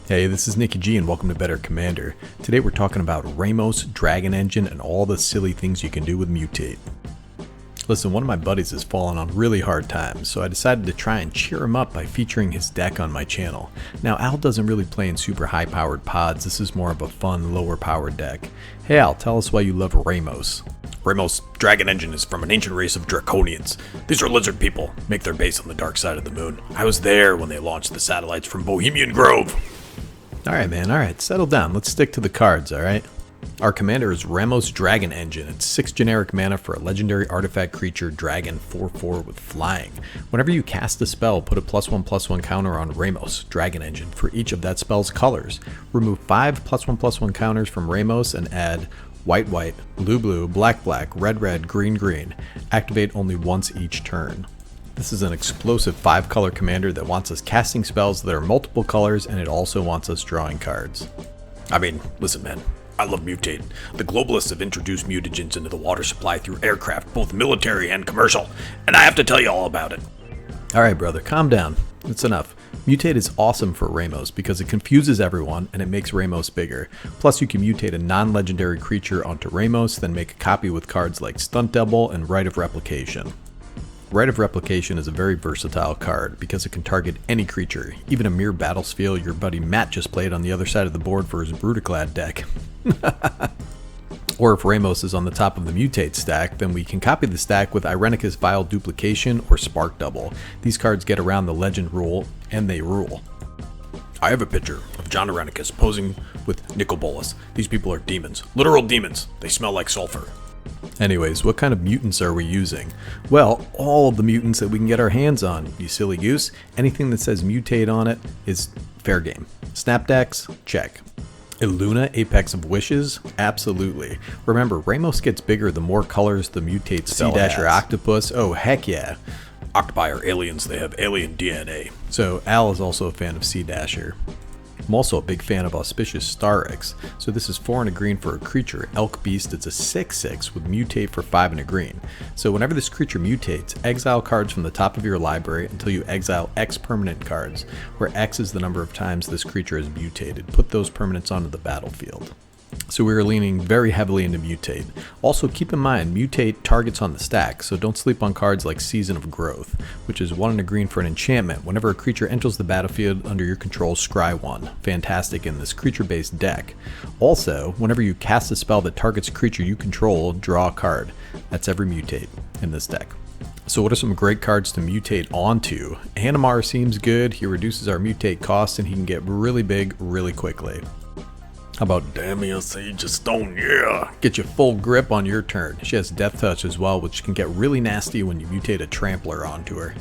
Hey, this is Nicky G and welcome to Better Commander. Today we're talking about Ramos, Dragon Engine, and all the silly things you can do with Mutate. Listen, one of my buddies has fallen on really hard times, so I decided to try and cheer him up by featuring his deck on my channel. Now, Al doesn't really play in super high-powered pods. This is more of a fun, lower-powered deck. Hey Al, tell us why you love Ramos. Ramos, Dragon Engine is from an ancient race of Draconians. These are lizard people, make their base on the dark side of the moon. I was there when they launched the satellites from Bohemian Grove. Alright man, alright, settle down. Let's stick to the cards, alright? Our commander is Ramos Dragon Engine. It's 6 generic mana for a legendary artifact creature, Dragon 4/4 with flying. Whenever you cast a spell, put a +1/+1 counter on Ramos Dragon Engine for each of that spell's colors. Remove 5 +1/+1 counters from Ramos and add white white, blue blue, black black, red red, green green. Activate only once each turn. This is an explosive 5-color commander that wants us casting spells that are multiple colors, and it also wants us drawing cards. I mean, listen man, I love Mutate. The globalists have introduced mutagens into the water supply through aircraft, both military and commercial, and I have to tell you all about it. Alright brother, calm down. It's enough. Mutate is awesome for Ramos because it confuses everyone and it makes Ramos bigger. Plus you can mutate a non-legendary creature onto Ramos, then make a copy with cards like Stunt Double and Rite of Replication. Rite of Replication is a very versatile card because it can target any creature, even a mere battlefield your buddy Matt just played on the other side of the board for his Brutaclad deck. Or if Ramos is on the top of the Mutate stack, then we can copy the stack with Irenicus Vile Duplication or Spark Double. These cards get around the legend rule, and they rule. I have a picture of John Irenicus posing with Nicol Bolas. These people are demons. Literal demons. They smell like sulfur. Anyways, what kind of mutants are we using? Well, all of the mutants that we can get our hands on, you silly goose. Anything that says Mutate on it is fair game. Snapdax? Check. Illuna, Apex of Wishes? Absolutely. Remember, Ramos gets bigger the more colors the Mutate spell has. Sea Dasher Octopus? Oh, heck yeah. Octopi are aliens, they have alien DNA. So, Al is also a fan of Sea Dasher. I'm also a big fan of Auspicious Starix. So this is 4 and a green for a creature, Elk Beast. It's a 6/6 with Mutate for 5 and a green. So whenever this creature mutates, exile cards from the top of your library until you exile X permanent cards, where X is the number of times this creature is mutated. Put those permanents onto the battlefield. So we are leaning very heavily into Mutate. Also keep in mind, Mutate targets on the stack, so don't sleep on cards like Season of Growth, which is 1 and a green for an enchantment. Whenever a creature enters the battlefield under your control, scry 1. Fantastic in this creature-based deck. Also, whenever you cast a spell that targets a creature you control, draw a card. That's every Mutate in this deck. So what are some great cards to mutate onto? Animar seems good. He reduces our Mutate cost and he can get really big really quickly. How about Damia Sage of Stone, yeah! Get you full grip on your turn. She has Death Touch as well, which can get really nasty when you mutate a Trampler onto her.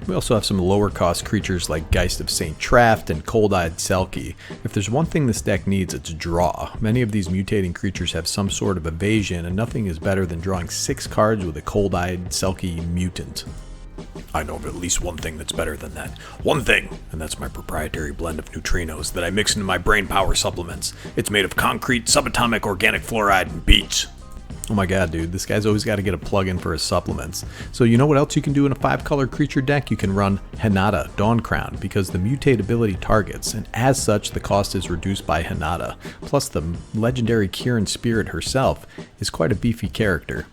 We also have some lower cost creatures like Geist of St. Traft and Cold-Eyed Selkie. If there's one thing this deck needs, it's draw. Many of these mutating creatures have some sort of evasion, and nothing is better than drawing 6 cards with a Cold-Eyed Selkie mutant. I know of at least one thing that's better than that. One thing, and that's my proprietary blend of neutrinos that I mix into my brain power supplements. It's made of concrete, subatomic, organic fluoride, and beets. Oh my god, dude, this guy's always got to get a plug-in for his supplements. So you know what else you can do in a 5-color creature deck? You can run Hinata, Dawn Crown, because the Mutate ability targets, and as such, the cost is reduced by Hinata. Plus, the legendary Kirin Spirit herself is quite a beefy character.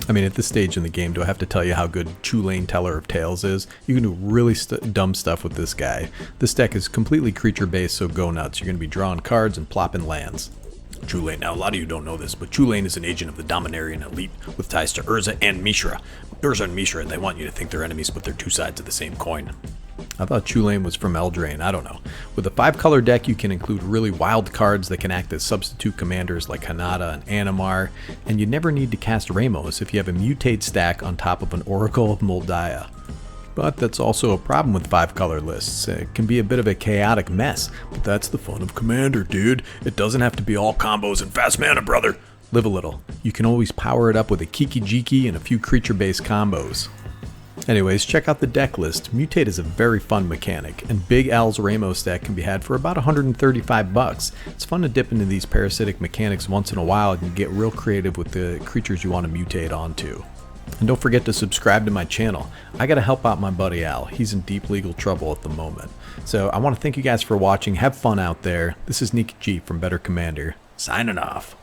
I mean, at this stage in the game, do I have to tell you how good Chulane Teller of Tales is? You can do really dumb stuff with this guy. This deck is completely creature-based, so go nuts. You're going to be drawing cards and plopping lands. Chulane, now a lot of you don't know this, but Chulane is an agent of the Dominarian elite with ties to Urza and Mishra. Urza and Mishra, they want you to think they're enemies, but they're two sides of the same coin. I thought Chulane was from Eldraine, I don't know. With a 5-color deck, you can include really wild cards that can act as substitute commanders like Hinata and Animar, and you never need to cast Ramos if you have a Mutate stack on top of an Oracle of Moldiah. But that's also a problem with 5-color lists. It can be a bit of a chaotic mess, but that's the fun of Commander, dude. It doesn't have to be all combos and fast mana, brother. Live a little. You can always power it up with a Kiki Jiki and a few creature-based combos. Anyways, check out the deck list. Mutate is a very fun mechanic, and Big Al's Ramos deck can be had for about $135. It's fun to dip into these parasitic mechanics once in a while and get real creative with the creatures you want to mutate onto. And don't forget to subscribe to my channel. I gotta help out my buddy Al. He's in deep legal trouble at the moment. So I want to thank you guys for watching. Have fun out there. This is Nikki G from Better Commander, signing off.